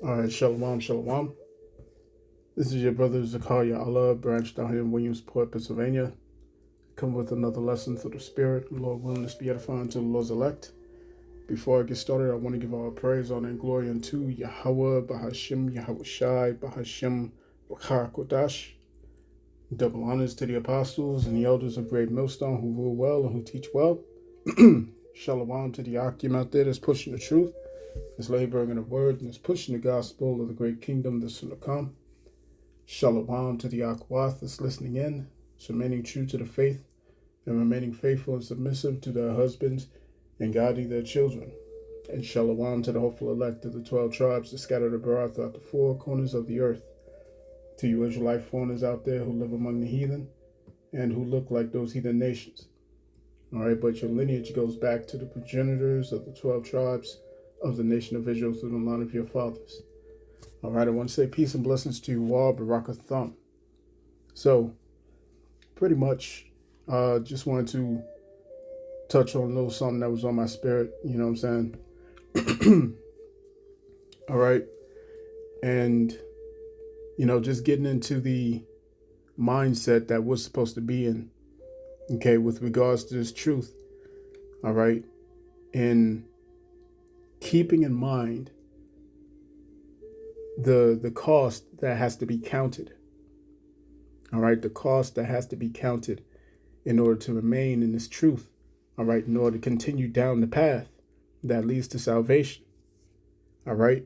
All right, shalom, shalom. This is your brother Zakaria Allah, branched out here in Williamsport, Pennsylvania. Come with another lesson through the Spirit. Lord willing, to be edifying to the Lord's elect. Before I get started, I want to give all praise, honor, and glory unto Yahweh, Bahashim, Yahweh Shai, Bahashim, Kodash. Double honors to the apostles and the elders of Great Millstone who rule well and who teach well. Shalom to the Akim out there that's pushing the truth, that's laboring in the word, and that's pushing the gospel of the great kingdom that's soon to come. Shalom to the Akwath that's listening in, remaining true to the faith, and remaining faithful and submissive to their husbands and guiding their children. And shalom to the hopeful elect of the 12 tribes that scattered abroad throughout the four corners of the earth. To you Israelite foreigners out there who live among the heathen and who look like those heathen nations. All right, but your lineage goes back to the progenitors of the 12 tribes of the nation of Israel through the line of your fathers. All right, I want to say peace and blessings to you all, Barakatham. So, pretty much, just wanted to touch on a little something that was on my spirit, you know what I'm saying? All right, and, just getting into the mindset that we're supposed to be in, okay, with regards to this truth, all right, and keeping in mind the cost that has to be counted, all right, the cost that has to be counted in order to remain in this truth, all right, in order to continue down the path that leads to salvation, all right,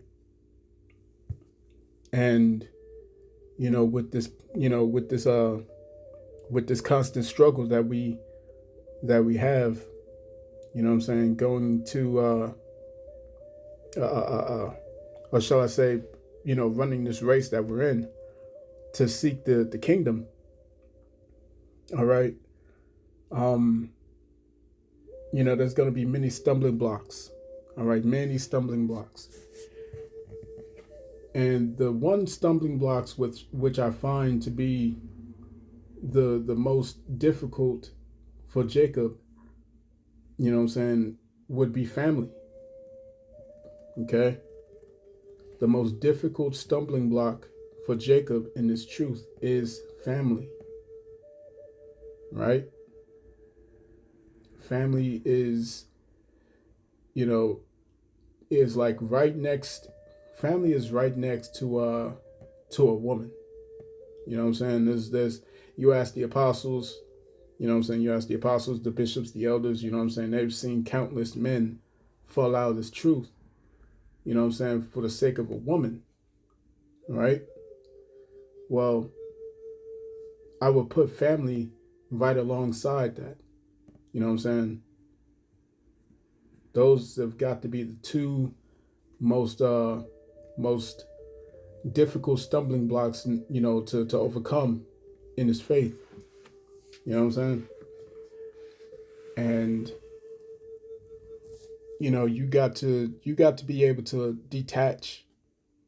and with this, with this constant struggle that we have, you know what I'm saying, going to or shall I say, running this race that we're in to seek the kingdom, all right. There's going to be many stumbling blocks, all right, many stumbling blocks. And the one stumbling blocks which I find to be the most difficult for Jacob, you know what I'm saying, would be family. Okay? The most difficult stumbling block for Jacob in this truth is family. Right? Family is, is like right next, family is right next to a woman. You know what I'm saying? There's you ask the apostles, you know what I'm saying? You ask the apostles, the bishops, the elders, you know what I'm saying? They've seen countless men fall out of this truth, you know what I'm saying, for the sake of a woman, right? Well, I would put family right alongside that, you know what I'm saying? Those have got to be the two most most difficult stumbling blocks, to overcome in this faith. You know what I'm saying? And you got to be able to detach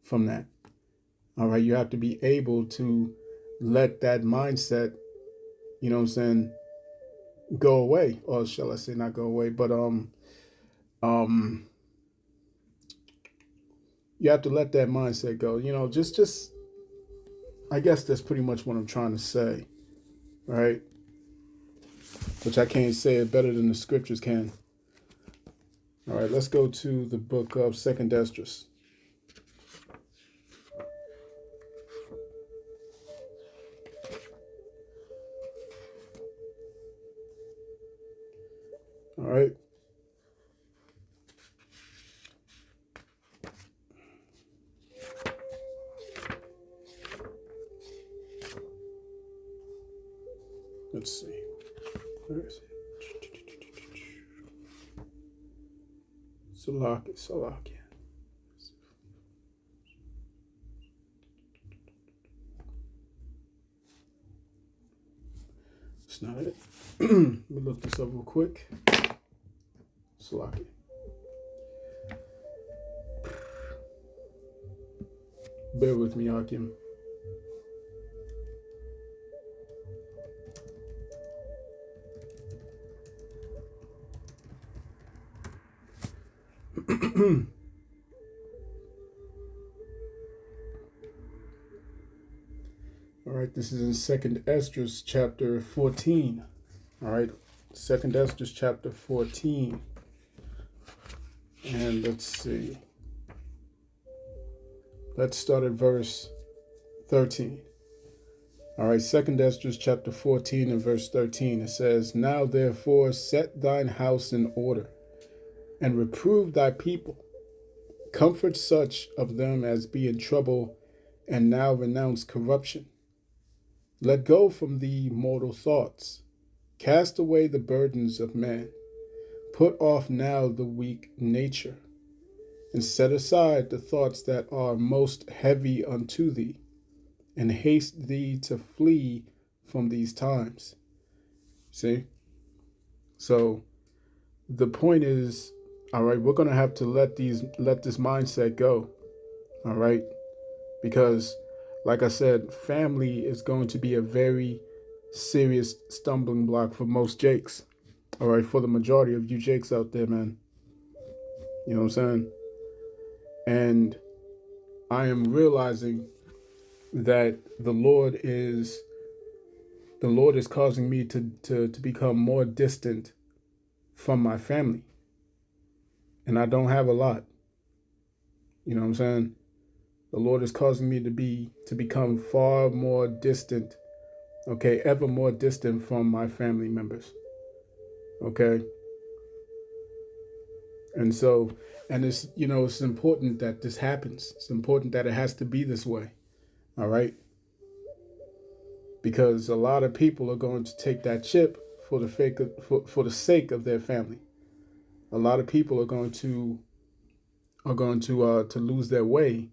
from that. All right, you have to be able to let that mindset, you know what I'm saying, go away, or shall I say not go away, but you have to let that mindset go. Just I guess that's pretty much what I'm trying to say, right? Which I can't say it better than the scriptures can. All right, let's go to the book of Second Esdras. All right. Let's see. Where is it? Salaki. That's not it. Let me look this up real quick. Salaki. Bear with me, Akim. All right, this is in Second Esdras chapter 14. All right, Second Esdras chapter 14. And let's see. Let's start at verse 13. All right, Second Esdras chapter 14 and verse 13. It says, "Now therefore set thine house in order, and reprove thy people. Comfort such of them as be in trouble, and now renounce corruption. Let go from thee mortal thoughts. Cast away the burdens of man. Put off now the weak nature, and set aside the thoughts that are most heavy unto thee, and haste thee to flee from these times." See? So the point is, all right, we're gonna have to let this mindset go. All right? Because like I said, family is going to be a very serious stumbling block for most Jakes. All right, for the majority of you Jakes out there, man. You know what I'm saying? And I am realizing that the Lord is causing me to become more distant from my family. And I don't have a lot. You know what I'm saying? The Lord is causing me to become far more distant, okay, ever more distant from my family members. Okay? And so, and it's, it's important that this happens. It's important that it has to be this way. All right? Because a lot of people are going to take that chip for the sake of their family. A lot of people are going to lose their way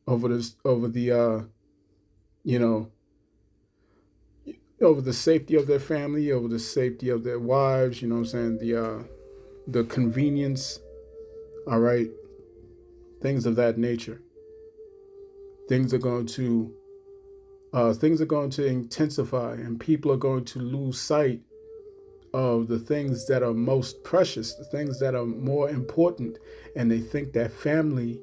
over the safety of their family, over the safety of their wives. You know what I'm saying? The convenience. All right, things of that nature. Things are going to intensify, and people are going to lose sight of the things that are most precious, the things that are more important, and they think that family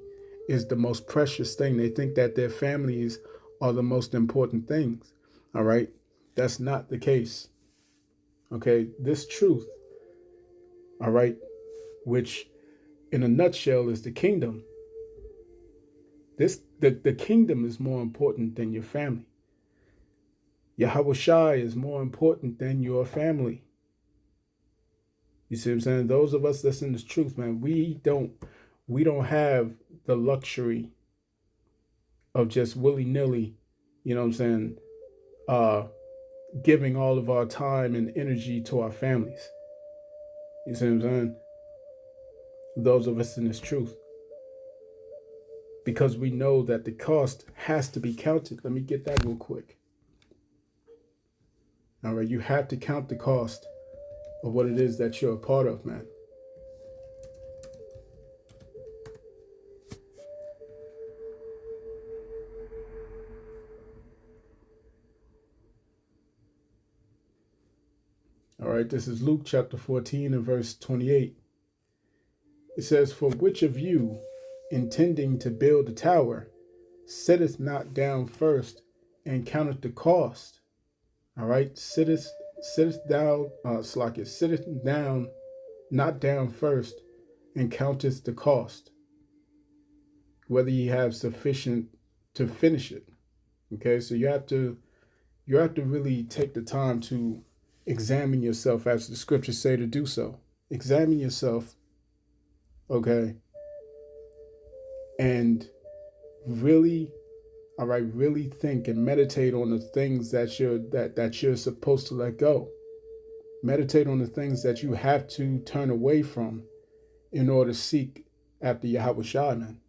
is the most precious thing. They think that their families are the most important things. All right, that's not the case. Okay, this truth, all right, which in a nutshell is the kingdom. The kingdom is more important than your family. Yahweh Shai is more important than your family. You see what I'm saying? Those of us that's in this truth, man, we don't have the luxury of just willy-nilly, you know what I'm saying, giving all of our time and energy to our families. You see what I'm saying? Those of us in this truth. Because we know that the cost has to be counted. Let me get that real quick. All right, you have to count the cost of what it is that you're a part of, man. All right, this is Luke chapter 14 and verse 28. It says, "For which of you, intending to build a tower, sitteth not down first and counteth the cost?" All right, sitteth down, sitteth down, not down first, and counteth the cost, whether ye have sufficient to finish it. Okay, so you have to really take the time to examine yourself, as the scriptures say to do so. Examine yourself, okay, and really, all right, really think and meditate on the things that you're supposed to let go. Meditate on the things that you have to turn away from in order to seek after Yahweh Shai, man.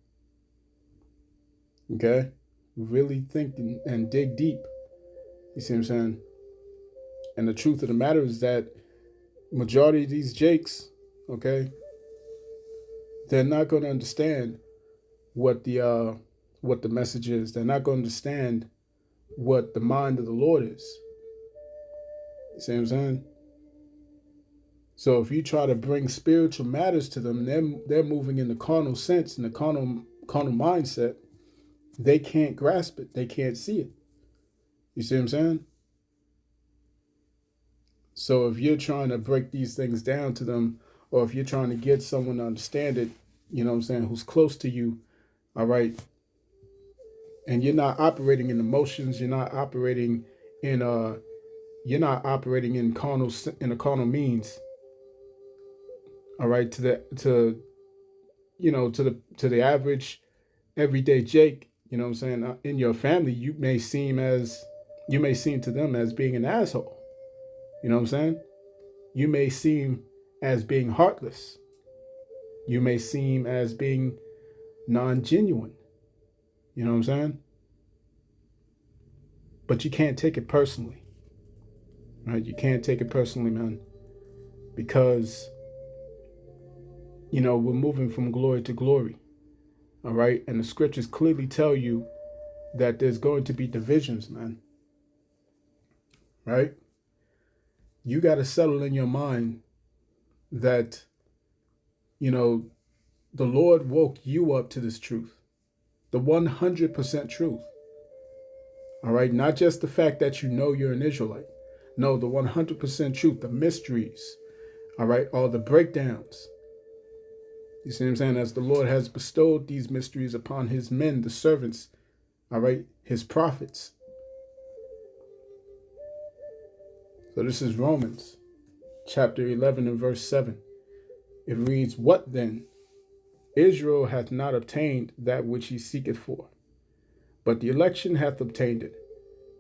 Okay? Really think and dig deep. You see what I'm saying? And the truth of the matter is that majority of these Jakes, okay, they're not going to understand what the message is. They're not going to understand what the mind of the Lord is. You see what I'm saying? So if you try to bring spiritual matters to them, they're moving in the carnal sense, in the carnal mindset. They can't grasp it. They can't see it. You see what I'm saying? So if you're trying to break these things down to them, or if you're trying to get someone to understand it, you know what I'm saying, who's close to you, all right, and you're not operating in emotions, in you're not operating in a carnal means, all right, to the average everyday Jake, you know what I'm saying, in your family, you may seem to them as being an asshole. You know what I'm saying? You may seem as being heartless. You may seem as being non-genuine. You know what I'm saying? But you can't take it personally. Right? You can't take it personally, man. Because, we're moving from glory to glory. All right? And the scriptures clearly tell you that there's going to be divisions, man. Right? You got to settle in your mind that, the Lord woke you up to this truth, the 100% truth. All right, not just the fact that you're an Israelite. No, the 100% truth, the mysteries, all right, all the breakdowns. You see what I'm saying? As the Lord has bestowed these mysteries upon his men, the servants, all right, his prophets. So this is Romans chapter 11 and verse 7. It reads, "What then? Israel hath not obtained that which he seeketh for, but the election hath obtained it,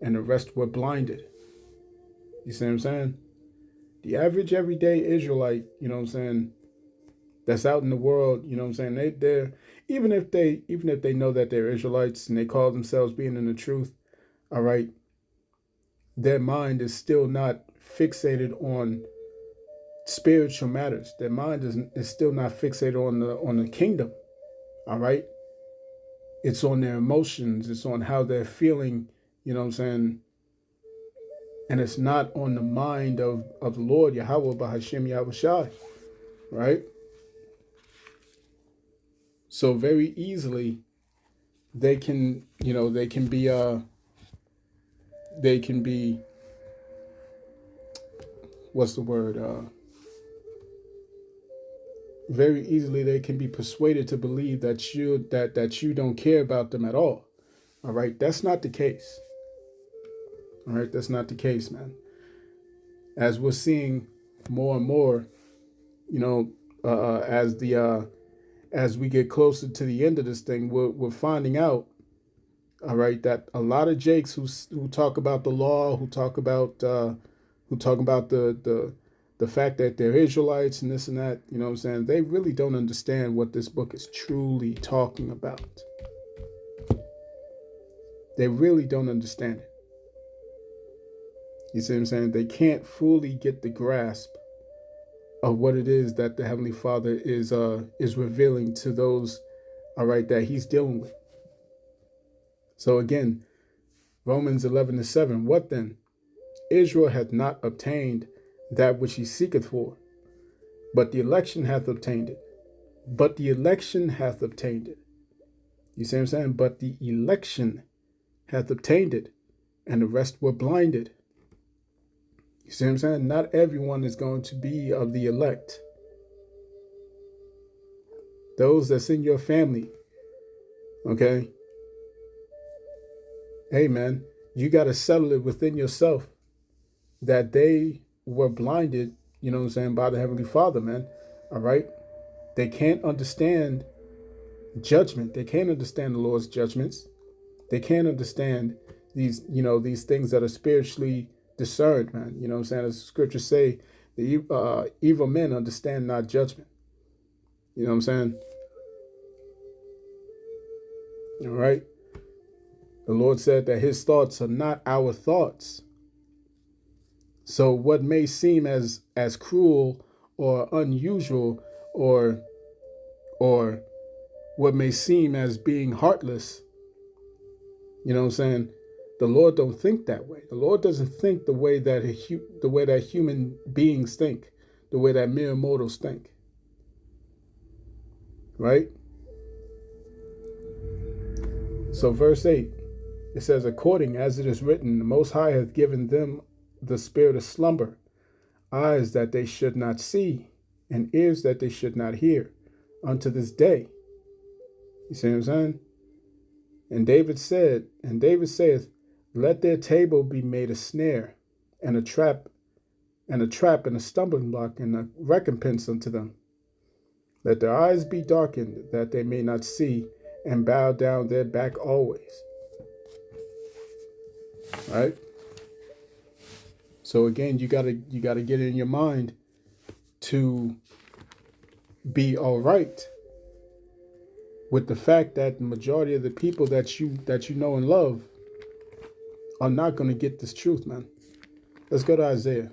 and the rest were blinded." You see what I'm saying? The average everyday Israelite, you know what I'm saying, that's out in the world, you know what I'm saying, they're even if they know that they're Israelites and they call themselves being in the truth, all right, their mind is still not fixated on spiritual matters. Their mind is still not fixated on the kingdom. All right. It's on their emotions, it's on how they're feeling, you know what I'm saying? And it's not on the mind of the Lord, Yahweh Bahashim Yahushai. Right? So very easily they can be what's the word? Very easily they can be persuaded to believe that you don't care about them at all. All right, that's not the case. All right, that's not the case, man. As we're seeing more and more, as we get closer to the end of this thing, we're finding out, all right, that a lot of Jakes who talk about the law, who talk about the fact that they're Israelites and this and that, you know what I'm saying? They really don't understand what this book is truly talking about. They really don't understand it. You see what I'm saying? They can't fully get the grasp of what it is that the Heavenly Father is revealing to those, all right, that he's dealing with. So again, Romans 11:7, "What then? Israel hath not obtained that which he seeketh for, but the election hath obtained it." But the election hath obtained it. You see what I'm saying? But the election hath obtained it, and the rest were blinded. You see what I'm saying? Not everyone is going to be of the elect. Those that's in your family, okay? Hey, man, you got to settle it within yourself that they were blinded, you know what I'm saying, by the Heavenly Father, man. All right? They can't understand judgment. They can't understand the Lord's judgments. They can't understand these things that are spiritually discerned, man. You know what I'm saying? As the scriptures say, the evil men understand not judgment. You know what I'm saying? All right? The Lord said that his thoughts are not our thoughts. So what may seem as cruel or unusual or what may seem as being heartless, you know what I'm saying? The Lord don't think that way. The Lord doesn't think the way that human beings think, the way that mere mortals think. Right? So verse 8, It says, according as it is written, the Most High hath given them the spirit of slumber, eyes that they should not see, and ears that they should not hear, unto this day. You see what I'm saying? And David saith, let their table be made a snare, and a trap, and a stumbling block, and a recompense unto them. Let their eyes be darkened, that they may not see, and bow down their back always. Right? So again, you gotta get in your mind to be all right with the fact that the majority of the people that you know and love are not going to get this truth, man. Let's go to Isaiah.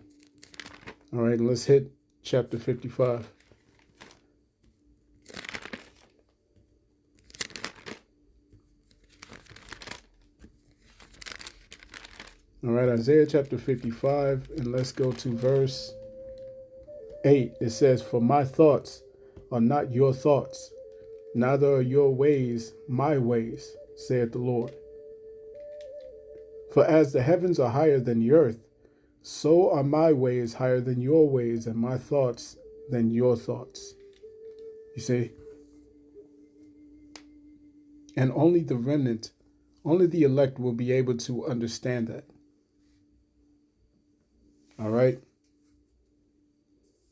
All right, and let's hit chapter 55. All right, Isaiah chapter 55, and let's go to verse 8. It says, for my thoughts are not your thoughts, neither are your ways my ways, saith the Lord. For as the heavens are higher than the earth, so are my ways higher than your ways, and my thoughts than your thoughts. You see? And only the remnant, only the elect will be able to understand that. All right?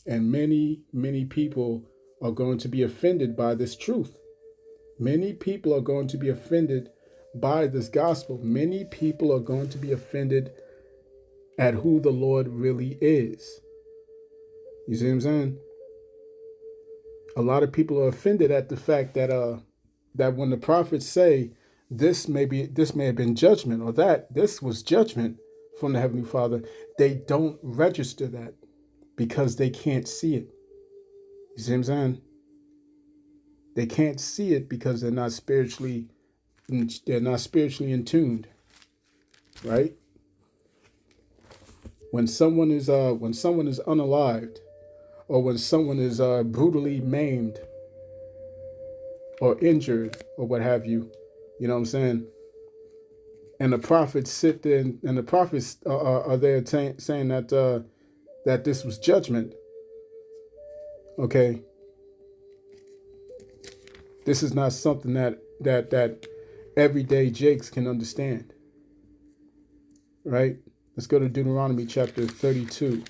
And many, many people are going to be offended by this truth. Many people are going to be offended by this gospel. Many people are going to be offended at who the Lord really is. You see what I'm saying? A lot of people are offended at the fact that that when the prophets say this may have been judgment, or that this was judgment from the Heavenly Father, they don't register that because they can't see it. You see what I'm saying? They can't see it because they're not spiritually in tuned, right? When someone is unalived, or when someone is brutally maimed or injured or what have you, you know what I'm saying? And the prophets sit there and the prophets are there saying that that this was judgment. Okay, this is not something that everyday Jakes can understand, right? Let's go to Deuteronomy chapter 32.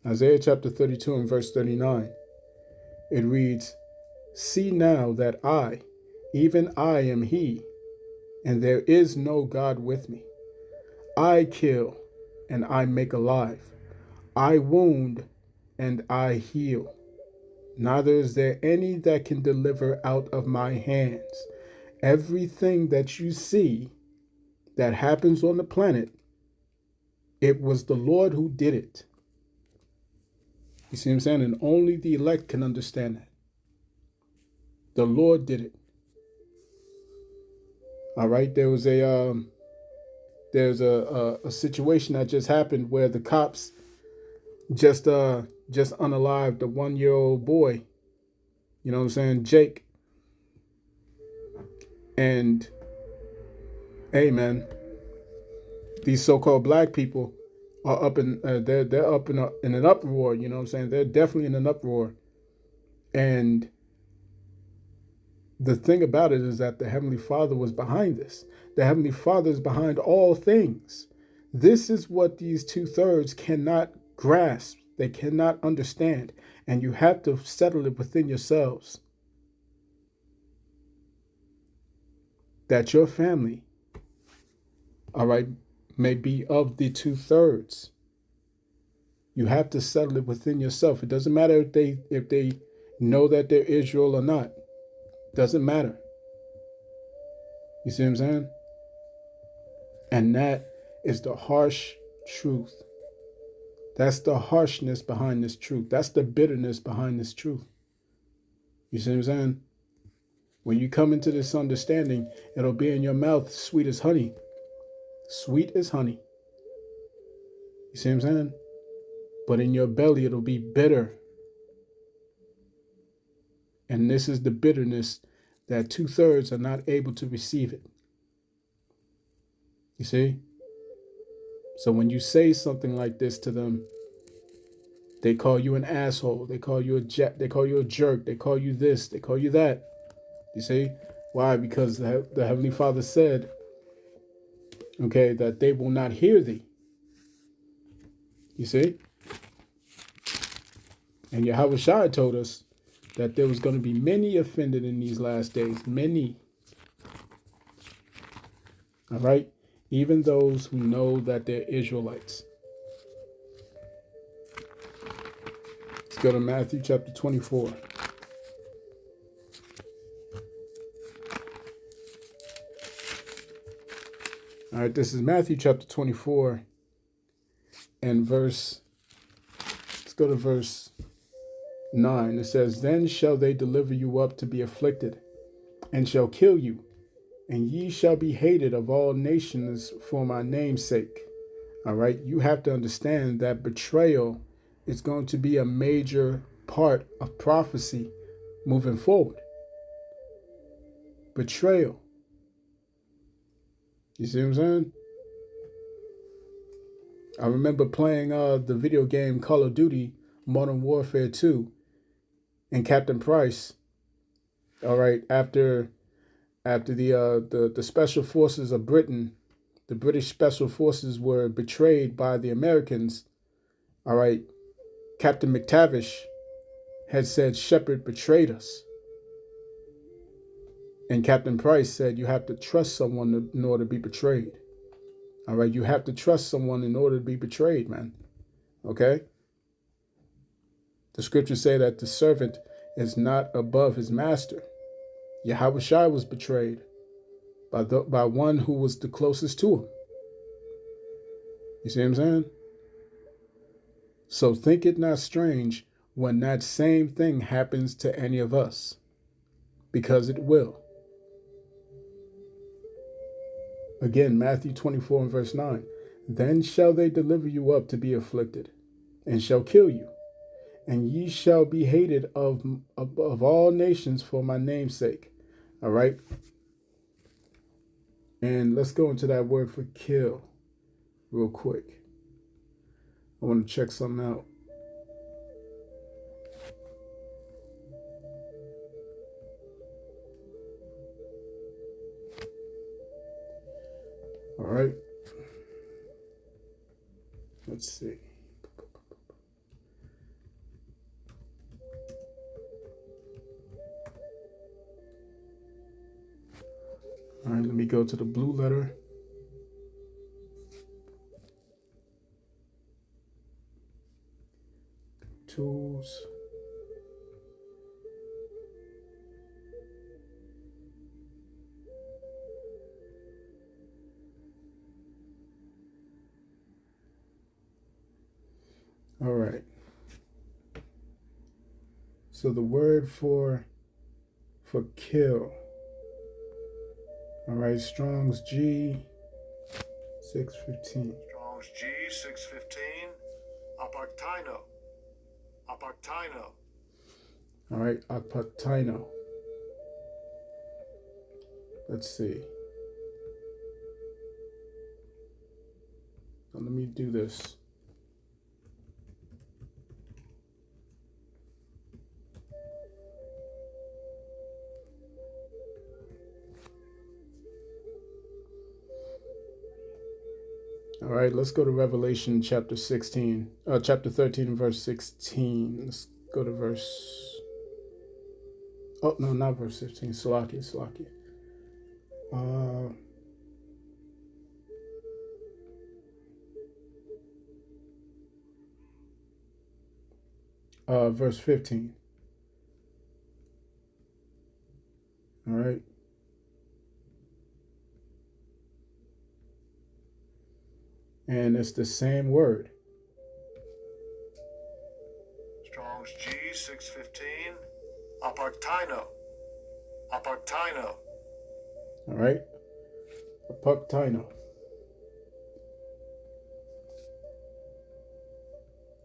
Isaiah chapter 32 and verse 39. It reads, see now that I, even I am he, and there is no God with me. I kill and I make alive. I wound and I heal. Neither is there any that can deliver out of my hands. Everything that you see that happens on the planet, it was the Lord who did it. You see what I'm saying? And only the elect can understand that. The Lord did it. All right. There's a situation that just happened where the cops just unalived the 1-year-old boy. You know what I'm saying, Jake. And hey, man, these so-called black people are up in they're up in an uproar. You know what I'm saying? They're definitely in an uproar. And the thing about it is that the Heavenly Father was behind this. The Heavenly Father is behind all things. This is what these 2/3 cannot grasp. They cannot understand. And you have to settle it within yourselves that your family, all right, may be of the 2/3. You have to settle it within yourself. It doesn't matter if they know that they're Israel or not. Doesn't matter. You see what I'm saying? And that is the harsh truth. That's the harshness behind this truth. That's the bitterness behind this truth. You see what I'm saying? When you come into this understanding, it'll be in your mouth sweet as honey. Sweet as honey. You see what I'm saying? But in your belly, it'll be bitter. And this is the bitterness that 2/3 are not able to receive it. You see? So when you say something like this to them, they call you an asshole. They call you a they call you a jerk. They call you this. They call you that. You see? Why? Because the Heavenly Father said, okay, that they will not hear thee. You see? And Yahweh Shai told us that there was going to be many offended in these last days. Many. All right? Even those who know that they're Israelites. Let's go to Matthew chapter 24. All right, this is Matthew chapter 24 and let's go to verse 9. It says, "Then shall they deliver you up to be afflicted, and shall kill you, and ye shall be hated of all nations for my name's sake." All right, you have to understand that betrayal is going to be a major part of prophecy moving forward. Betrayal. You see what I'm saying? I remember playing the video game Call of Duty Modern Warfare 2 and Captain Price. All right, after the special forces of Britain, the British special forces were betrayed by the Americans. All right, Captain McTavish had said Shepard betrayed us. And Captain Price said you have to trust someone in order to be betrayed. All right, you have to trust someone in order to be betrayed, man. Okay? The scriptures say that the servant is not above his master. Yahweh Shai was betrayed by one who was the closest to him. You see what I'm saying? So think it not strange when that same thing happens to any of us, because it will. Again, Matthew 24 and verse 9. "Then shall they deliver you up to be afflicted, and shall kill you, and ye shall be hated of all nations for my name's sake." All right? And let's go into that word for kill real quick. I want to check something out. All right. Let's see. All right, let me go to the blue letter. Tools. All right. So the word for kill. All right, Strong's G 615. Strong's G 615. Apartino. Apartino. All right, apartino. Let's see. Now let me do this. All right, let's go to Revelation chapter 13 and verse 16. Let's go to verse. Oh, no, not verse 15. Salaki. Verse 15. All right. And it's the same word. Strong's G 615. Apartino. Apartino. All right. Apartino.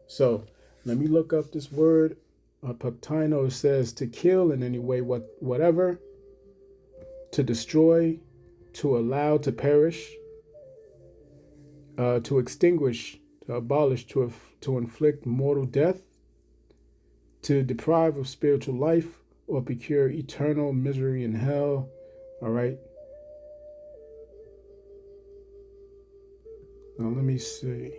So let me look up this word Apoktaino says to kill in any way, whatever, to destroy, to allow to perish, to extinguish, to abolish, to inflict mortal death, to deprive of spiritual life, or procure eternal misery in hell. All right. Now let me see.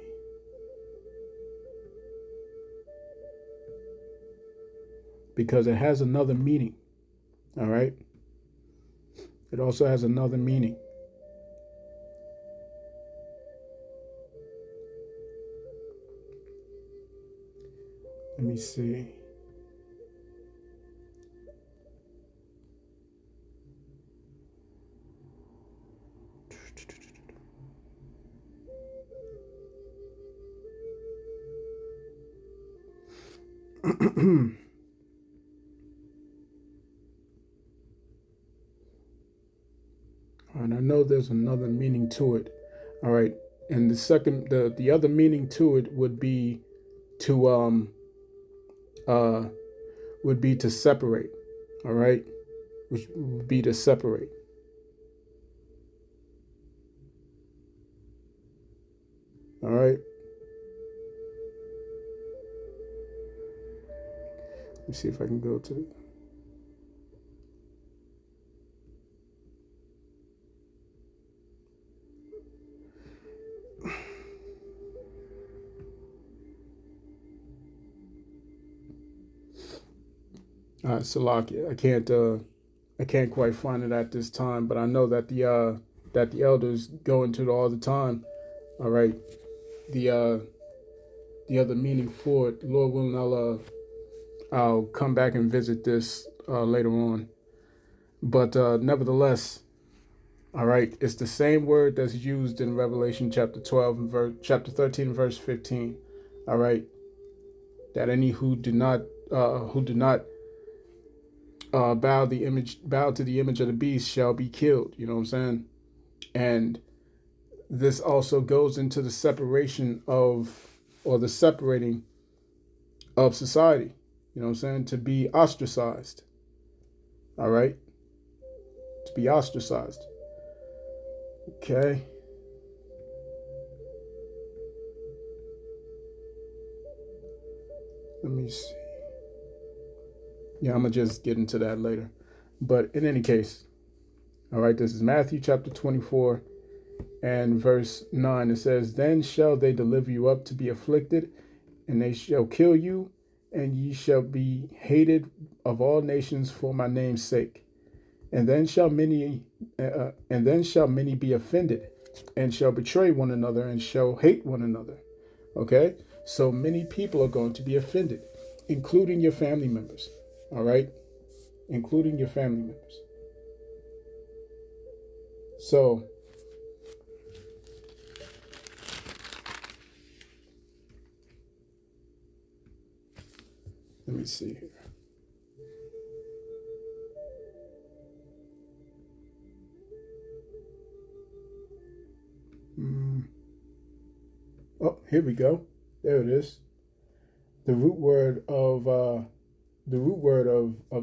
Because it has another meaning. All right. It also has another meaning. Let me see. And I know there's another meaning to it. All right. And the other meaning to it would be to separate. All right. Which would be to separate. All right. Let me see if I can go to it. Salakia. I can't quite find it at this time, but I know that the elders go into it all the time. All right. The other meaning for it, Lord willing, I'll come back and visit this later on. But nevertheless, all right, it's the same word that's used in Revelation chapter 12 and chapter 13 verse 15. All right, that any who do not bow to the image of the beast shall be killed. You know what I'm saying? And this also goes into the separation of, or the separating of society. You know what I'm saying? To be ostracized. All right? To be ostracized. Okay. Let me see. Yeah, I'm going to just get into that later. But in any case, all right, this is Matthew chapter 24 and verse 9. It says, "Then shall they deliver you up to be afflicted, and they shall kill you, and ye shall be hated of all nations for my name's sake. And then shall many be offended, and shall betray one another, and shall hate one another." Okay? So many people are going to be offended, including your family members. All right? Including your family members. So, let me see here. Oh, here we go. There it is. The root word of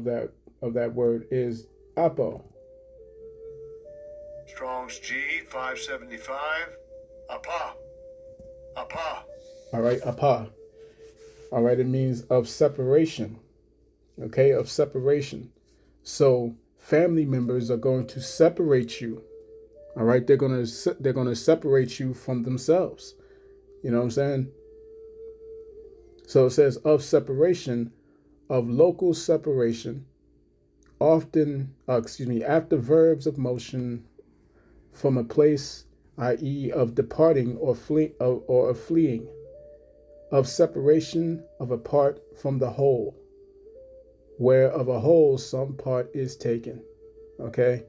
that word is apo. Strong's G 575. Apa. Apa. All right, apa. All right, it means of separation. Okay, of separation. So family members are going to separate you. All right, they're gonna separate you from themselves. You know what I'm saying? So it says of separation, of local separation, often, after verbs of motion from a place, i.e., of departing or of fleeing, of separation of a part from the whole, where of a whole some part is taken. Okay?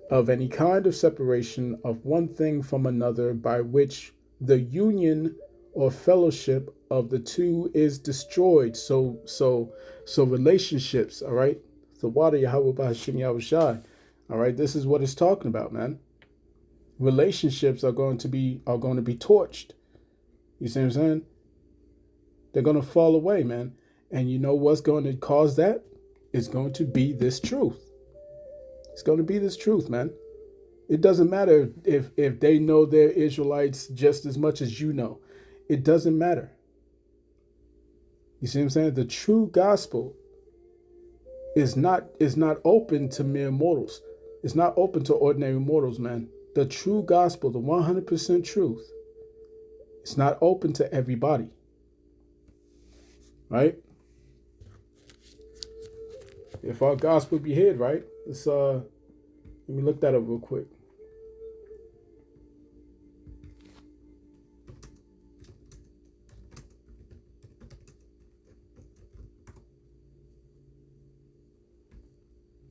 Of any kind of separation of one thing from another by which the union or fellowship of the two is destroyed. So relationships, all right? So water Yahweh B'Hashem Yahushai. All right, this is what it's talking about, man. Relationships are going to be torched. You see what I'm saying? They're going to fall away, man. And you know what's going to cause that? It's going to be this truth. It's going to be this truth, man. It doesn't matter if they know they're Israelites just as much as you know. It doesn't matter. You see what I'm saying? The true gospel is not open to mere mortals. It's not open to ordinary mortals, man. The true gospel, the 100% truth, it's not open to everybody. Right? If our gospel be hid, right? Let's let me look that up real quick.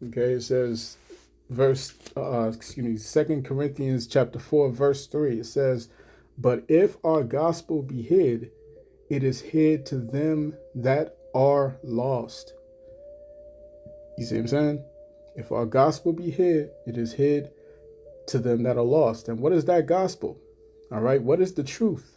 Okay, it says Second Corinthians chapter 4, verse 3. It says, "But if our gospel be hid, it is hid to them that are lost." You see what I'm saying? If our gospel be hid, it is hid to them that are lost. And what is that gospel? All right, what is the truth?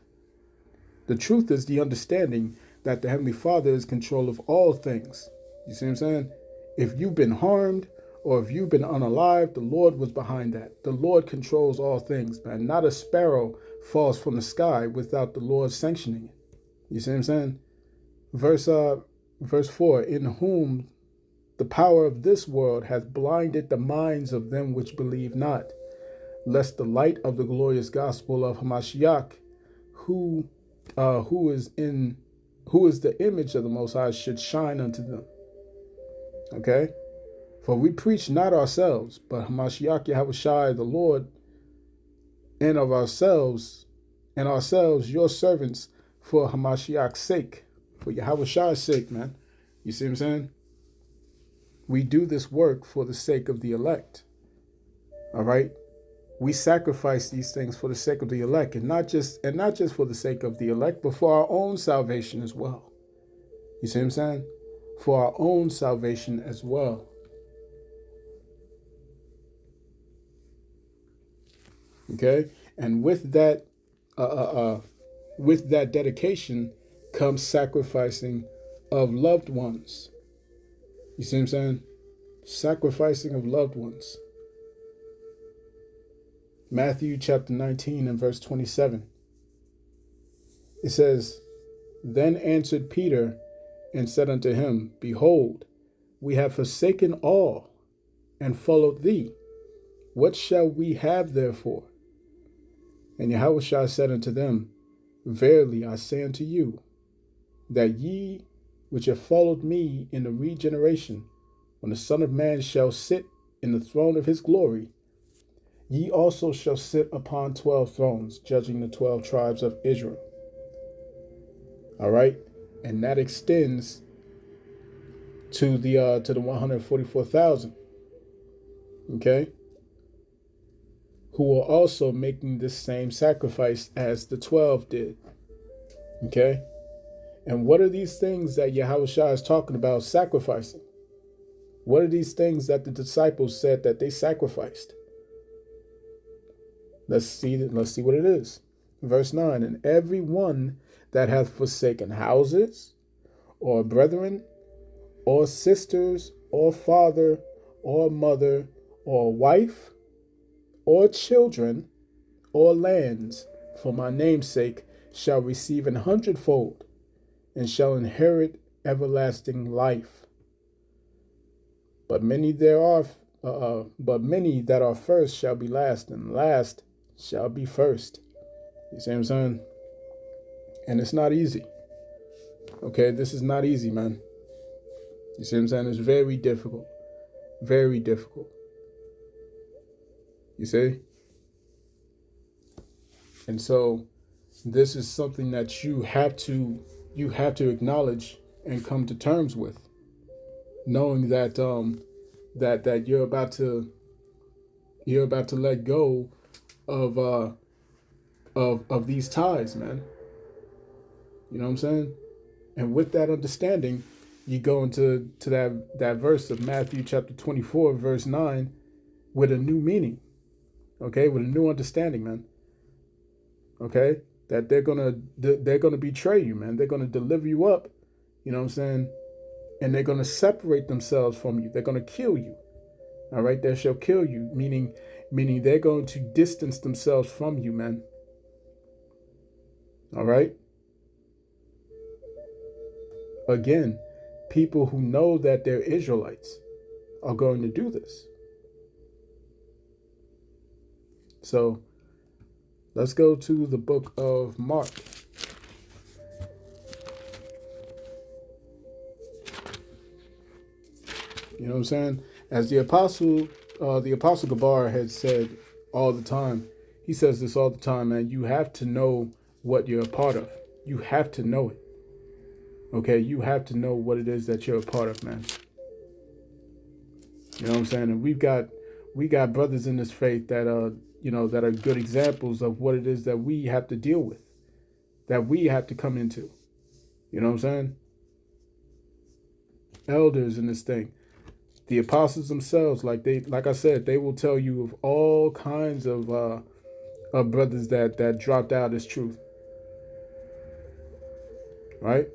The truth is the understanding that the Heavenly Father is in control of all things. You see what I'm saying? If you've been harmed or if you've been unalive, the Lord was behind that. The Lord controls all things, man. Not a sparrow falls from the sky without the Lord sanctioning it. You see what I'm saying? Verse 4, in whom the power of this world hath blinded the minds of them which believe not, lest the light of the glorious gospel of Hamashiach, who is the image of the Most High, should shine unto them. Okay? For we preach not ourselves, but Hamashiach Yahushai the Lord, and ourselves your servants for Hamashiach's sake, for Yahushai's sake, man. You see what I'm saying? We do this work for the sake of the elect. All right? We sacrifice these things for the sake of the elect, and not just for the sake of the elect, but for our own salvation as well. You see what I'm saying? For our own salvation as well. Okay? And with that dedication comes sacrificing of loved ones. You see what I'm saying? Sacrificing of loved ones. Matthew chapter 19 and verse 27. It says, "Then answered Peter and said unto him, Behold, we have forsaken all and followed thee. What shall we have therefore? And Yahushua said unto them, Verily I say unto you, that ye which have followed me in the regeneration, when the Son of Man shall sit in the throne of his glory, ye also shall sit upon 12 thrones, judging the 12 tribes of Israel." All right, and that extends to the 144,000. Okay, who are also making this same sacrifice as the 12 did. Okay, and what are these things that Yahushua is talking about sacrificing? What are these things that the disciples said that they sacrificed? Let's see what it is. Verse 9, "And every one that hath forsaken houses, or brethren, or sisters, or father, or mother, or wife, or children, or lands, for my name's sake, shall receive 100-fold, and shall inherit everlasting life. But many that are first shall be last, and last shall be first." You see what I'm saying? And it's not easy. Okay, this is not easy, man. You see what I'm saying? It's very difficult. Very difficult. You see? And so this is something that you have to acknowledge and come to terms with, knowing that that you're about to let go of these ties, man. You know what I'm saying? And with that understanding, you go into that verse of Matthew chapter 24, verse 9, with a new meaning. Okay, with a new understanding, man. Okay, that they're gonna betray you, man. They're gonna deliver you up, You know what I'm saying? And they're going to separate themselves from you. They're going to kill you. All right? They shall kill you, meaning they're going to distance themselves from you, man. All right? Again, people who know that they're Israelites are going to do this. So let's go to the book of Mark. You know what I'm saying? As the apostle Gabar had said all the time, he says this all the time, man. You have to know what you're a part of. You have to know it. Okay, you have to know what it is that you're a part of, man. You know what I'm saying? And we got brothers in this faith that that are good examples of what it is that we have to deal with, that we have to come into. You know what I'm saying? Elders in this thing. The apostles themselves, like I said, they will tell you of all kinds of brothers that dropped out as truth. Right?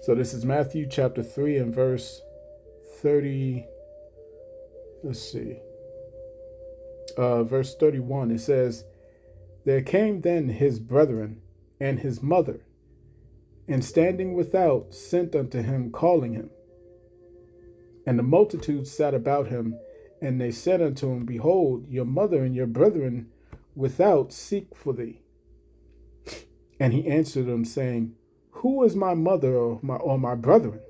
So this is Matthew chapter 3 and verse 30. Let's see. Verse 31. It says, "There came then his brethren and his mother, and standing without sent unto him, calling him. And the multitude sat about him, and they said unto him, Behold, your mother and your brethren without seek for thee. And he answered them, saying, Who is my mother or my brethren?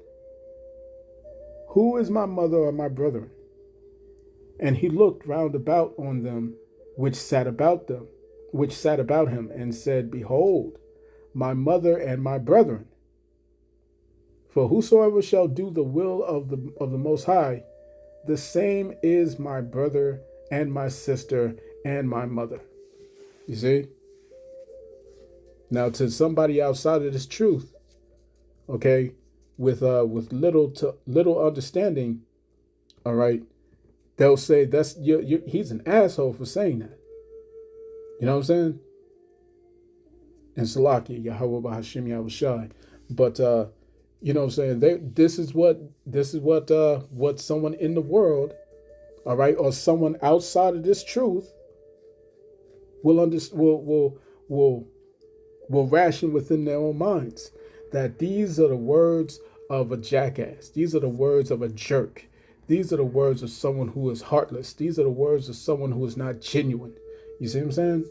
Who is my mother or my brethren? And he looked round about on them which sat about him, and said, Behold, my mother and my brethren. For whosoever shall do the will of the Most High, the same is my brother and my sister and my mother." You see? Now, to somebody outside of this truth, okay, with little understanding, all right, they'll say he's an asshole for saying that. You know what I'm saying? And Salaki, Yahweh Bahashim Yahushai. But you know what I'm saying? This is what someone in the world, all right, or someone outside of this truth will ration within their own minds, that these are the words of a jackass. These are the words of a jerk. These are the words of someone who is heartless. These are the words of someone who is not genuine. You see what I'm saying?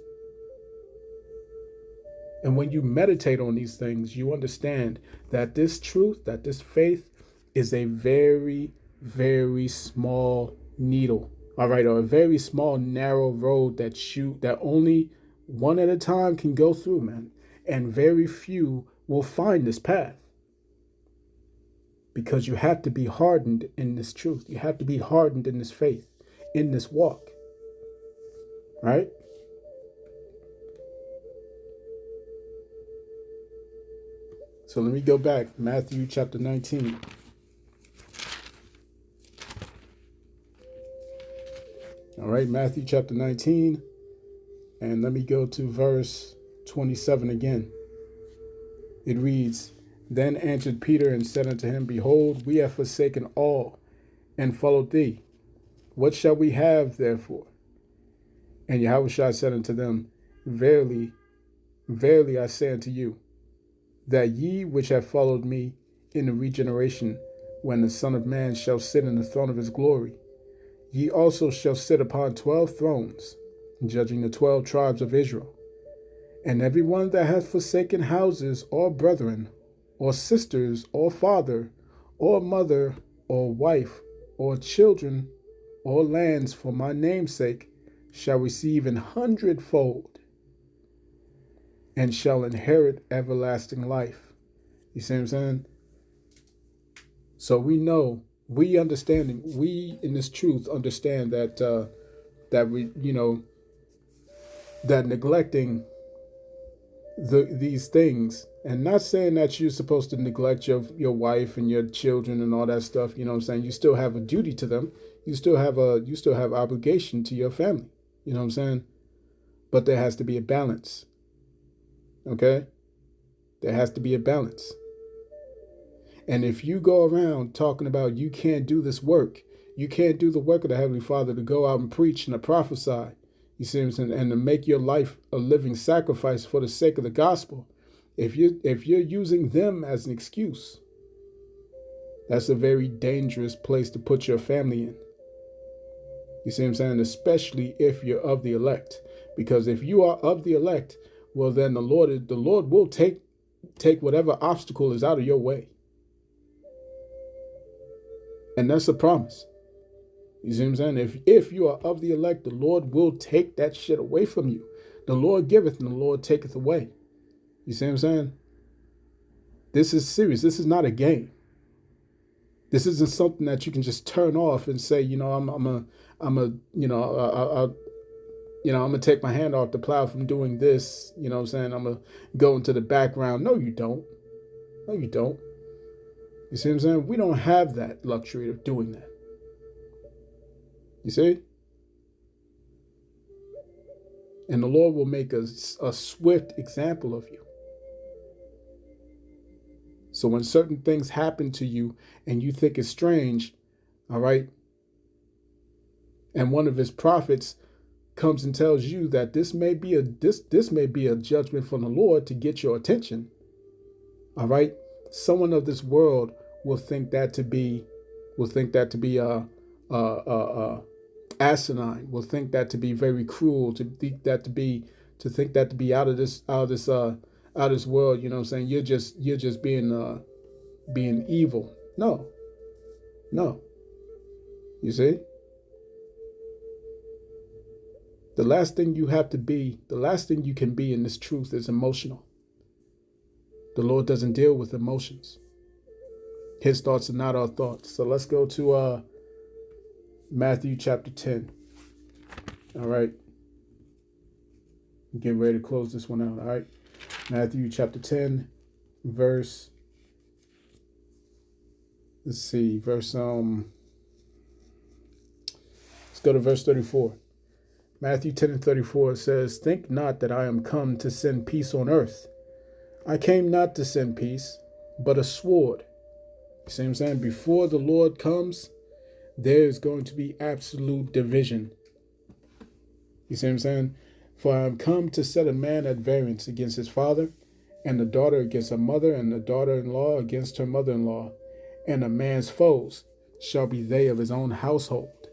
And when you meditate on these things, you understand that this truth, that this faith is a very, very small needle, all right, or a very small, narrow road that only one at a time can go through, man. And very few will find this path. Because you have to be hardened in this truth. You have to be hardened in this faith, in this walk, right? So let me go back. Matthew chapter 19. All right, Matthew chapter 19. And let me go to verse 27 again. It reads, "Then answered Peter and said unto him, Behold, we have forsaken all and followed thee. What shall we have therefore? And Yahushua said unto them, Verily, verily I say unto you, that ye which have followed me in the regeneration, when the Son of Man shall sit in the throne of his glory, ye also shall sit upon 12 thrones, judging the 12 tribes of Israel. And every one that hath forsaken houses, or brethren, or sisters, or father, or mother, or wife, or children, or lands for my name's sake, shall receive 100-fold, and shall inherit everlasting life." You see what I'm saying? So we know, we in this truth understand that that neglecting these things, and not saying that you're supposed to neglect your wife and your children and all that stuff. You know what I'm saying? You still have a duty to them. You still have obligation to your family. You know what I'm saying? But there has to be a balance. Okay? There has to be a balance. And if you go around talking about you can't do this work, you can't do the work of the Heavenly Father to go out and preach and to prophesy, you see what I'm saying, and to make your life a living sacrifice for the sake of the gospel. If you're using them as an excuse, that's a very dangerous place to put your family in. You see what I'm saying? Especially if you're of the elect. Because if you are of the elect, well then the Lord will take whatever obstacle is out of your way. And that's a promise. You see what I'm saying? If you are of the elect, the Lord will take that shit away from you. The Lord giveth and the Lord taketh away. You see what I'm saying? This is serious. This is not a game. This isn't something that you can just turn off and say, I'm gonna take my hand off the plow from doing this. You know what I'm saying? I'm gonna go into the background. No, you don't. No, you don't. You see what I'm saying? We don't have that luxury of doing that. You see? And the Lord will make a swift example of you. So when certain things happen to you and you think it's strange, all right, and one of his prophets comes and tells you that this may be a judgment from the Lord to get your attention, all right, someone of this world will think that to be asinine, will think that to be very cruel, to think that to be out of this world. You know what I'm saying? You're just being evil. No. You see? The last thing you can be in this truth is emotional. The Lord doesn't deal with emotions. His thoughts are not our thoughts. So let's go to Matthew chapter 10. All right. Get ready to close this one out. All right. Matthew chapter 10, verse. Let's go to verse 34. Matthew 10 and 34 says, "Think not that I am come to send peace on earth. I came not to send peace, but a sword." You see what I'm saying? Before the Lord comes, there's going to be absolute division. You see what I'm saying? "For I am come to set a man at variance against his father, and the daughter against her mother, and the daughter-in-law against her mother-in-law. And a man's foes shall be they of his own household.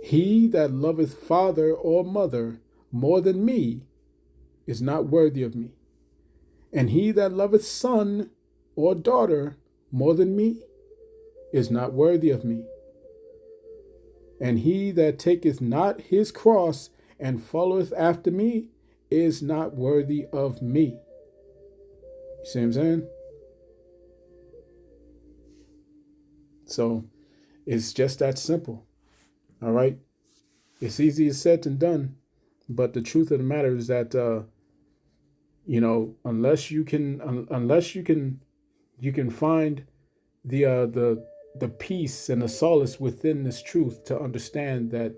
He that loveth father or mother more than me is not worthy of me. And he that loveth son or daughter more than me is not worthy of me. And he that taketh not his cross and followeth after me is not worthy of me." You see what I'm saying? So it's just that simple. All right. It's easier said than done. But the truth of the matter is that, unless you can find the peace and the solace within this truth to understand that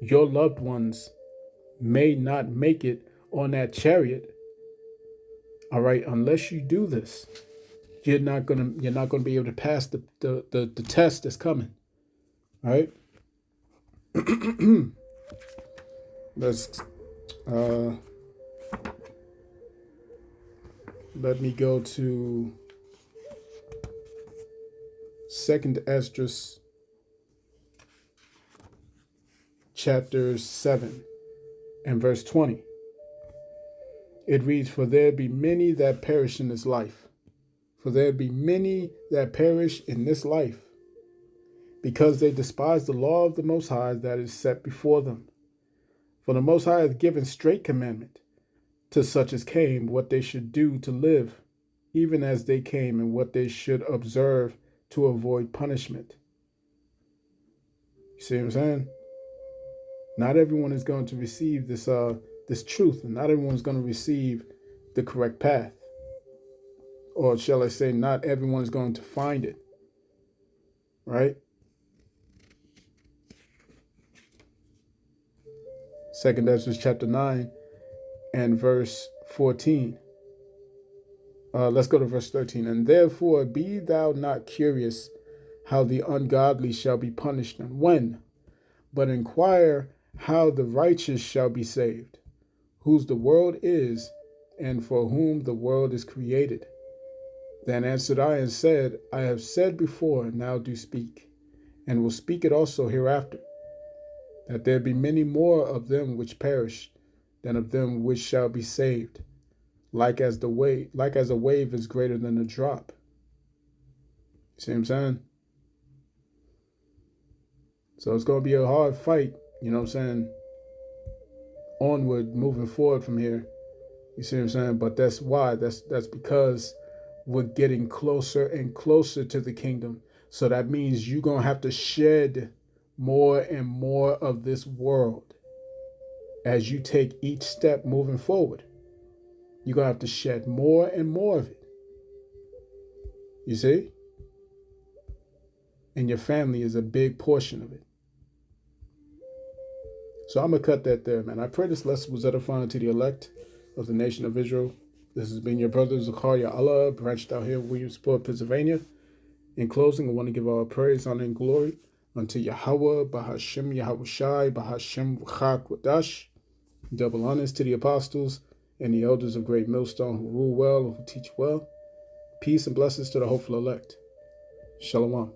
your loved ones may not make it on that chariot. All right. Unless you do this, you're not gonna be able to pass the test that's coming. All right. Let's let me go to 2nd Esdras chapter 7 and verse 20. It reads, "For there be many that perish in this life. For there be many that perish in this life, because they despise the law of the Most High that is set before them. For the Most High hath given straight commandment to such as came what they should do to live, even as they came, and what they should observe to avoid punishment." You see what I'm saying? Not everyone is going to receive this truth, and not everyone's going to receive the correct path. Or shall I say, not everyone is going to find it. Right? 2nd Esdras chapter 9 and verse 14. Let's go to verse 13. And therefore be thou not curious how the ungodly shall be punished and when, but inquire how the righteous shall be saved, whose the world is, and for whom the world is created. Then answered I and said, I have said before, now do speak, and will speak it also hereafter, that there be many more of them which perish than of them which shall be saved. Like as a wave is greater than a drop. See what I'm saying? So it's going to be a hard fight, you know what I'm saying? Onward, moving forward from here. You see what I'm saying? But that's why. That's because we're getting closer and closer to the kingdom. So that means you're going to have to shed more and more of this world as you take each step moving forward. You're going to have to shed more and more of it. You see? And your family is a big portion of it. So I'm going to cut that there, man. I pray this lesson was edifying to the elect of the nation of Israel. This has been your brother Zakaria Allah, branched out here in Williamsport, Pennsylvania. In closing, I want to give our praise, honor, and glory unto Yahweh, Bahashem Yahushai, Bahashem Wadash. Double honors to the apostles and the elders of Great Millstone who rule well and who teach well. Peace and blessings to the hopeful elect. Shalom.